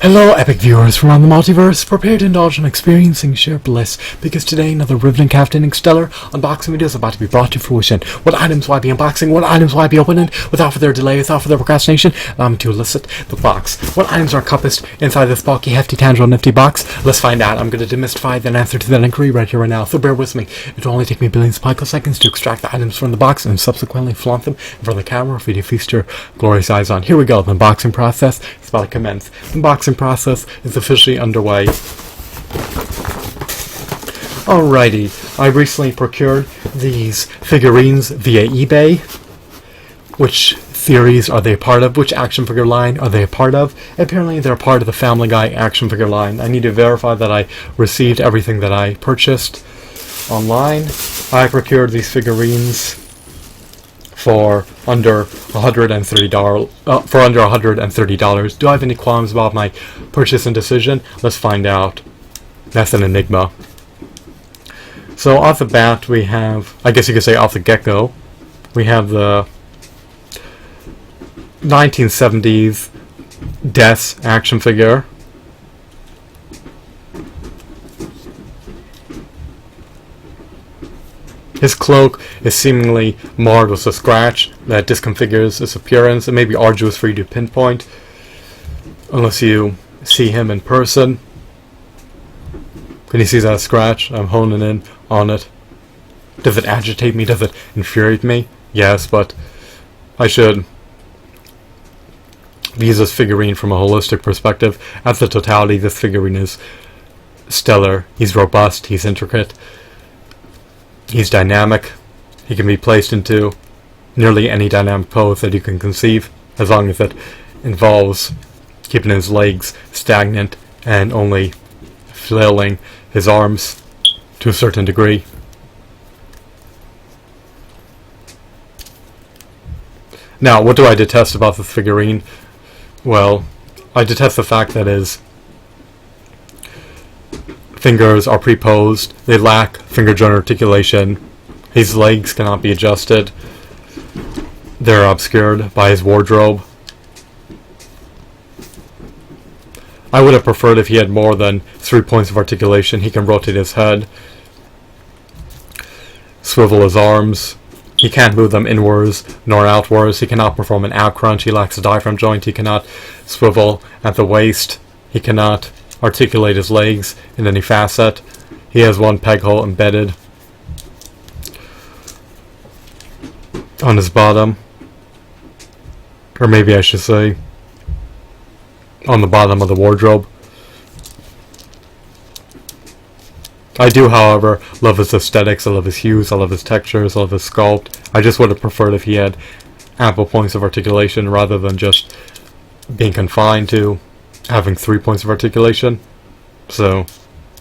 Hello, epic viewers from around the multiverse. Prepare to indulge in experiencing sheer bliss, because today another riveting captaining stellar unboxing video is about to be brought to fruition. What items will I be unboxing? What items will I be opening? Without further delay, without further procrastination, allow me to elicit the box. What items are encompassed inside this bulky, hefty, tangible, nifty box? Let's find out. I'm going to demystify the answer to that inquiry right here, right now, so bear with me. It will only take me billions of picoseconds to extract the items from the box and subsequently flaunt them in front of the camera for you to feast your glorious eyes on. Here we go. The unboxing process is about to commence. The unboxing process is officially underway. Alrighty, I recently procured these figurines via eBay. Which theories are they a part of? Which action figure line are they a part of? Apparently they're part of the Family Guy action figure line. I need to verify that I received everything that I purchased online. I procured these figurines for under $130. Do I have any qualms about my purchase and decision? Let's find out. That's an enigma. So off the bat we have, I guess you could say off the get-go, we have the 1970s Death action figure. His cloak is seemingly marred with a scratch that disconfigures its appearance. It may be arduous for you to pinpoint unless you see him in person. Can you see that scratch? I'm honing in on it. Does it agitate me? Does it infuriate me? Yes, but I should use this figurine from a holistic perspective. As the totality, this figurine is stellar. He's robust. He's intricate. He's dynamic. He can be placed into nearly any dynamic pose that you can conceive, as long as it involves keeping his legs stagnant and only flailing his arms to a certain degree. Now, what do I detest about this figurine? Well, I detest the fact that his fingers are pre-posed, they lack finger joint articulation, his legs cannot be adjusted, they're obscured by his wardrobe. I would have preferred if he had more than 3 points of articulation. He can rotate his head, swivel his arms, he can't move them inwards nor outwards, he cannot perform an ab crunch, he lacks a diaphragm joint, he cannot swivel at the waist, he cannot articulate his legs in any facet. He has one peg hole embedded on his bottom, or maybe I should say on the bottom of the wardrobe. I do, however, love his aesthetics, I love his hues, I love his textures, I love his sculpt. I just would have preferred if he had ample points of articulation rather than just being confined to having 3 points of articulation. So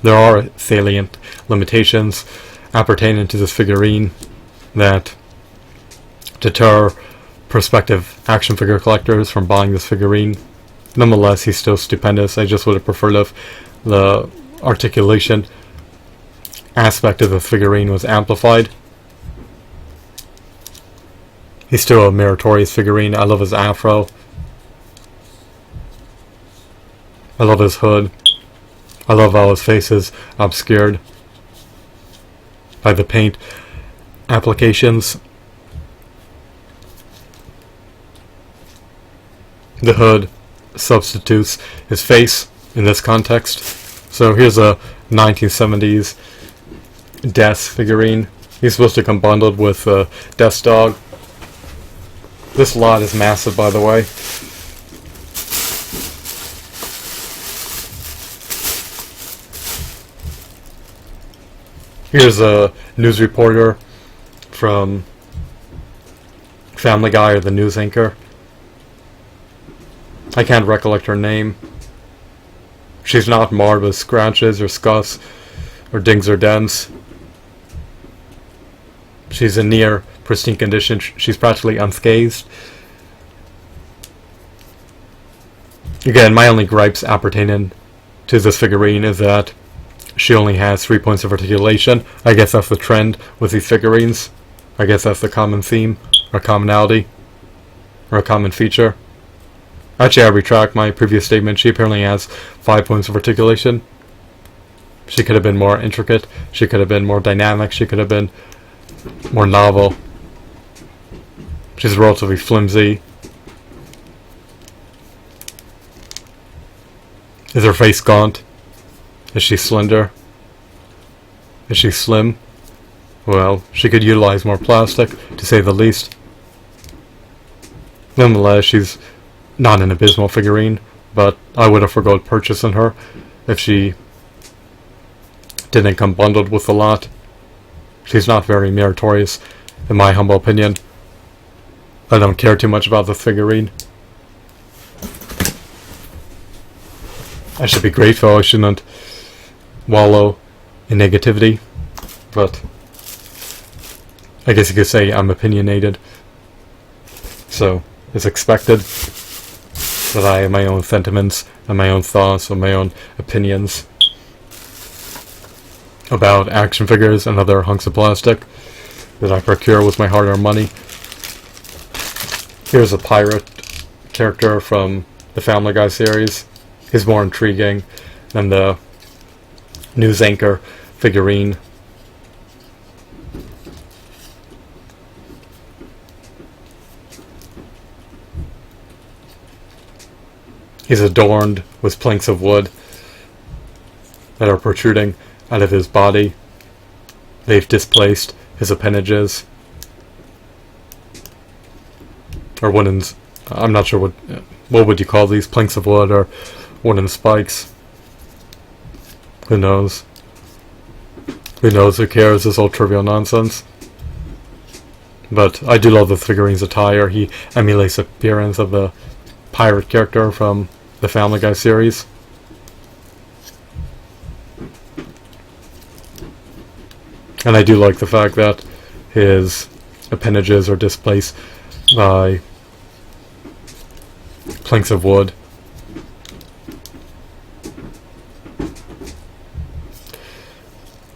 there are salient limitations appertaining to this figurine that deter prospective action figure collectors from buying this figurine. Nonetheless, he's still stupendous. I just would have preferred if the articulation aspect of the figurine was amplified. He's still a meritorious figurine. I love his afro. I love his hood. I love how his face is obscured by the paint applications. The hood substitutes his face in this context. So here's a 1970s Death figurine. He's supposed to come bundled with Death's dog. This lot is massive, by the way. Here's a news reporter from Family Guy, or the news anchor. I can't recollect her name. She's not marred with scratches or scuffs or dings or dents. She's in near pristine condition. She's practically unscathed. Again, my only gripes appertaining to this figurine is that she only has 3 points of articulation. I guess that's the trend with these figurines. I guess that's the common theme, or commonality, or a common feature. Actually, I retract my previous statement. She apparently has 5 points of articulation. She could have been more intricate. She could have been more dynamic. She could have been more novel. She's relatively flimsy. Is her face gaunt? Is she slender? Is she slim? Well, she could utilize more plastic, to say the least. Nonetheless, she's not an abysmal figurine, but I would have forgone purchasing her if she didn't come bundled with a lot. She's not very meritorious, in my humble opinion. I don't care too much about the figurine. I should be grateful. I shouldn't wallow in negativity, but I guess you could say I'm opinionated. So it's expected that I have my own sentiments and my own thoughts and my own opinions about action figures and other hunks of plastic that I procure with my hard-earned money. Here's a pirate character from the Family Guy series. He's more intriguing than the news anchor figurine. He's adorned with planks of wood that are protruding out of his body. They've displaced his appendages. Or wooden... I'm not sure what would you call these, planks of wood or wooden spikes. Who knows? Who knows? Who cares? This all trivial nonsense. But I do love the figurine's attire. He emulates the appearance of the pirate character from the Family Guy series. And I do like the fact that his appendages are displaced by planks of wood.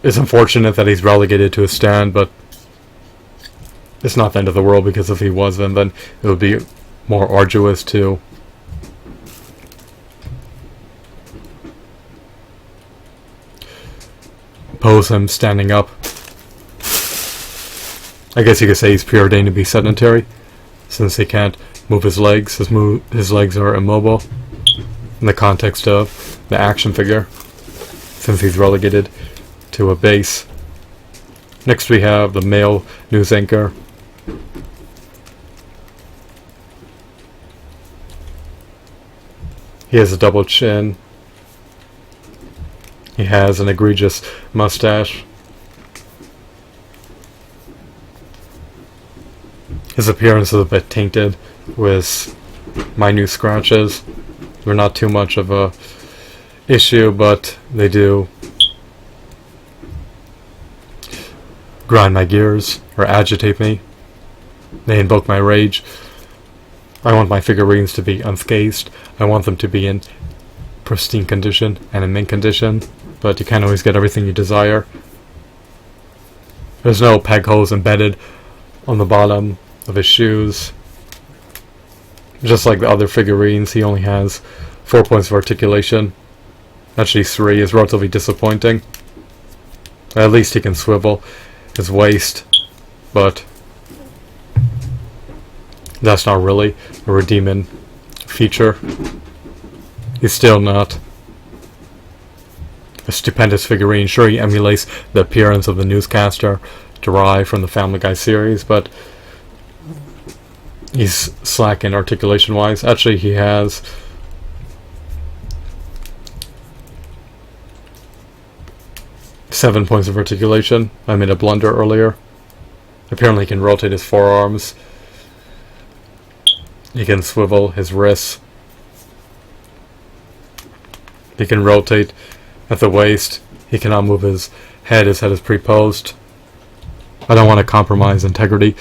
It's unfortunate that he's relegated to a stand, but it's not the end of the world, because if he wasn't, then it would be more arduous to pose him standing up. I guess you could say he's preordained to be sedentary, since he can't move his legs. His legs are immobile in the context of the action figure, since he's relegated to a base. Next we have the male news anchor. He has a double chin. He has an egregious mustache. His appearance is a bit tainted with minute scratches. They're not too much of a issue, but they do grind my gears or agitate me. They invoke my rage. I want my figurines to be unscathed. I want them to be in pristine condition and in mint condition, but you can't always get everything you desire. There's no peg holes embedded on the bottom of his shoes. Just like the other figurines, he only has 4 points of articulation. Actually 3 is relatively disappointing. At least he can swivel his waist, but that's not really a redeeming feature. He's still not a stupendous figurine. Sure, he emulates the appearance of the newscaster derived from the Family Guy series, but he's slacking articulation wise. Actually, he has seven points of articulation. I made a blunder earlier. Apparently he can rotate his forearms. He can swivel his wrists. He can rotate at the waist. He cannot move his head. His head is pre-posed. I don't want to compromise integrity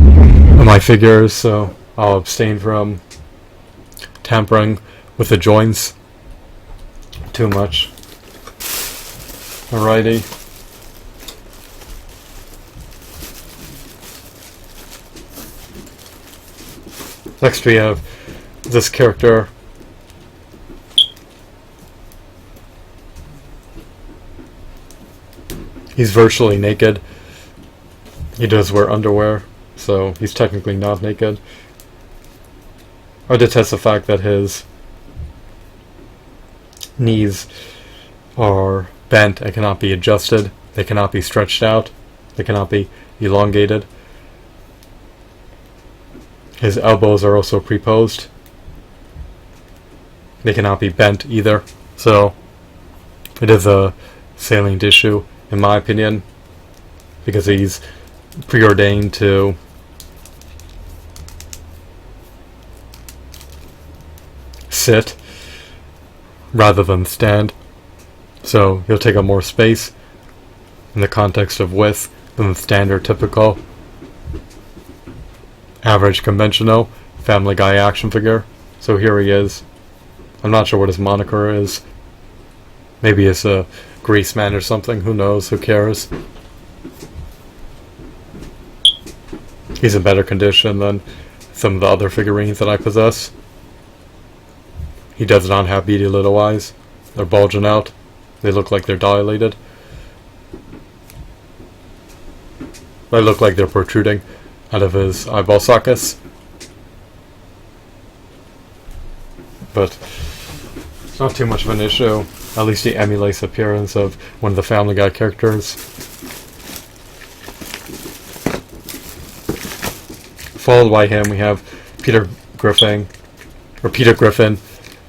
of my figures, so I'll abstain from tampering with the joints too much. Alrighty. Next we have this character he's virtually naked. He does wear underwear, so he's technically not naked. I detest the fact that his knees are bent and cannot be adjusted. They cannot be stretched out. They cannot be elongated. His elbows are also preposed. They cannot be bent either. So it is a salient issue, in my opinion, because he's preordained to sit rather than stand. So he'll take up more space in the context of width than the standard, typical, average, conventional Family Guy action figure. So here he is. I'm not sure what his moniker is. Maybe it's a Grease Man or something. Who knows? Who cares? He's in better condition than some of the other figurines that I possess. He does not have beady little eyes. They're bulging out. They look like they're dilated. They look like they're protruding out of his eyeball sockets. But it's not too much of an issue. At least he emulates the appearance of one of the Family Guy characters. Followed by him, we have Peter Griffin,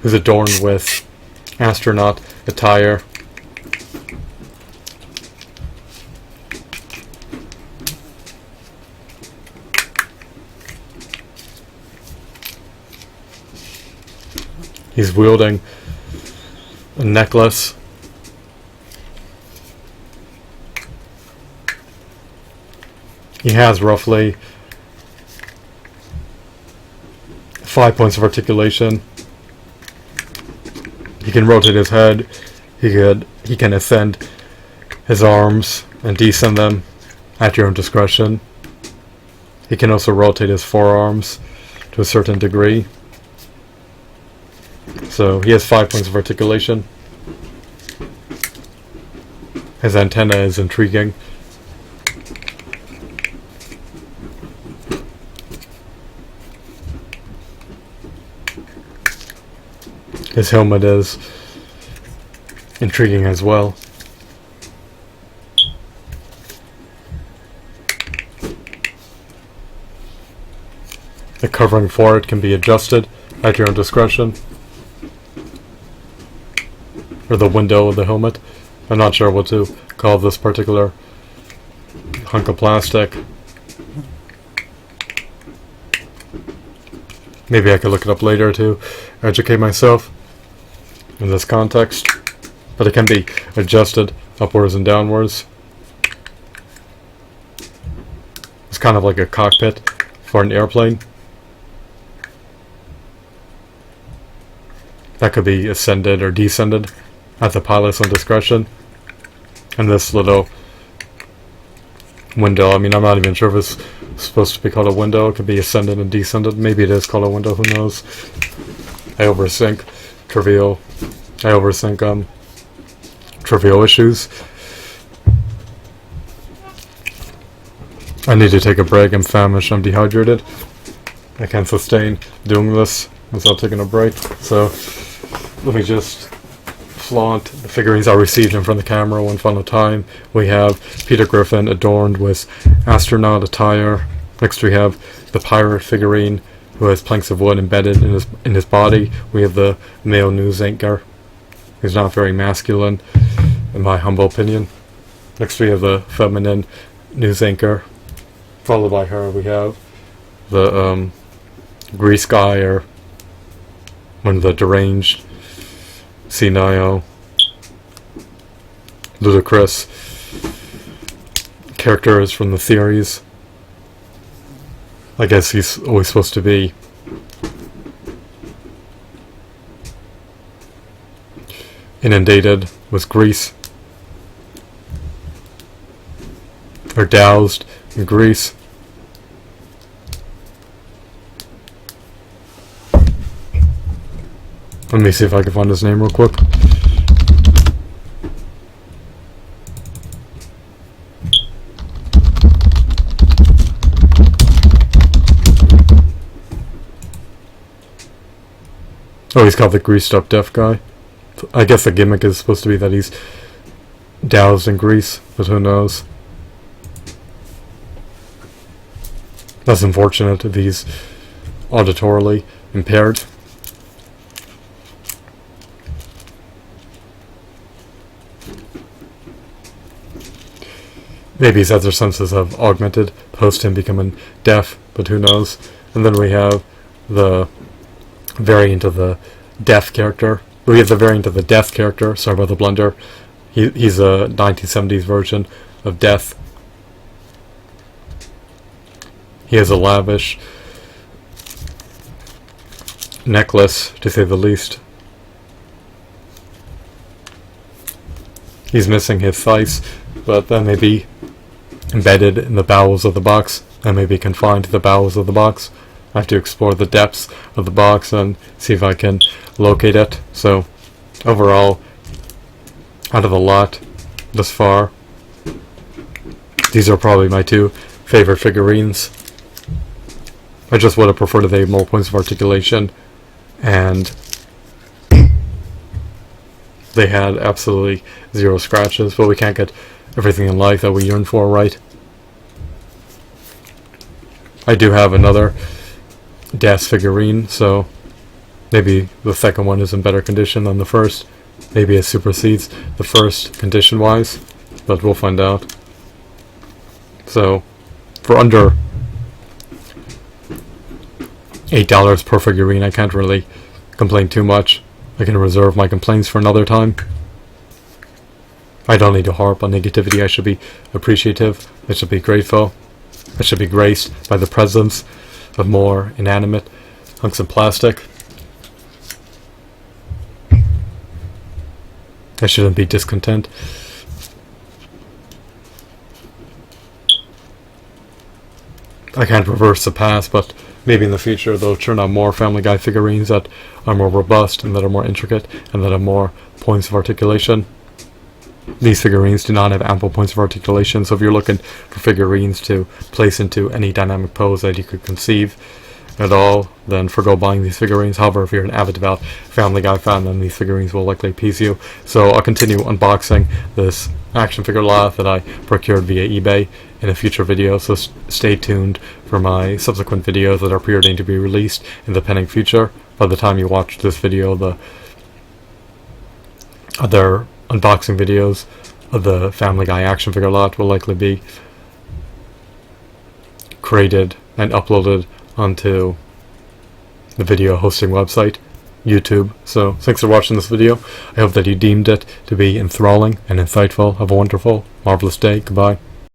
who's adorned with astronaut attire. He's wielding a necklace. He has roughly 5 points of articulation. He can rotate his head. He can ascend his arms and descend them at your own discretion. He can also rotate his forearms to a certain degree. So he has 5 points of articulation. His antenna is intriguing. His helmet is intriguing as well. The covering for it can be adjusted at your own discretion. Or the window of the helmet. I'm not sure what to call this particular hunk of plastic. Maybe I could look it up later to educate myself in this context. But it can be adjusted upwards and downwards. It's kind of like a cockpit for an airplane. That could be ascended or descended at the pilot's own discretion. And this little window, I mean, I'm not even sure if it's supposed to be called a window. It could be ascended and descended. Maybe it is called a window, who knows. I overthink trivial issues. I need to take a break. I'm famished. I'm dehydrated. I can't sustain doing this without taking a break. So let me just flaunt the figurines I received in front of the camera one final time. We have Peter Griffin adorned with astronaut attire. Next we have the pirate figurine who has planks of wood embedded in his body. We have the male news anchor, who's not very masculine, in my humble opinion. Next we have the feminine news anchor. Followed by her we have the grease guy, or one of the deranged, senile, ludicrous characters from the series. I guess he's always supposed to be inundated with grease, or doused in grease. Let me see if I can find his name real quick. Oh, he's called the greased up deaf guy. I guess the gimmick is supposed to be that he's doused in grease, but who knows. That's unfortunate if he's auditorily impaired. Maybe his other senses have augmented post him becoming deaf, but who knows. And then we have the variant of the deaf character. We have the variant of the death character. Sorry about the blunder. He's a 1970s version of Death. He has a lavish necklace, to say the least. He's missing his face, but that may be embedded in the bowels of the box. That may be confined to the bowels of the box. I have to explore the depths of the box and see if I can locate it. So, overall, out of the lot thus far, these are probably my two favorite figurines. I just would have preferred if they had more points of articulation, and they had absolutely zero scratches, but we can't get everything in life that we yearn for, right? I do have another Das figurine, so maybe the second one is in better condition than the first. Maybe it supersedes the first condition-wise, but we'll find out. So, for under $8 per figurine, I can't really complain too much. I can reserve my complaints for another time. I don't need to harp on negativity. I should be appreciative. I should be grateful. I should be graced by the presence of more inanimate hunks of plastic. I shouldn't be discontent. I can't reverse the past, but maybe in the future they'll turn out more Family Guy figurines that are more robust and that are more intricate and that have more points of articulation. These figurines do not have ample points of articulation, so if you're looking for figurines to place into any dynamic pose that you could conceive at all, then forgo buying these figurines. However, if you're an avid devout Family Guy fan, then these figurines will likely appease you. So I'll continue unboxing this action figure lot that I procured via eBay in a future video, so stay tuned for my subsequent videos that are preordained to be released in the pending future. By the time you watch this video, the other unboxing videos of the Family Guy action figure lot will likely be created and uploaded onto the video hosting website, YouTube. So thanks for watching this video. I hope that you deemed it to be enthralling and insightful. Have a wonderful, marvelous day. Goodbye.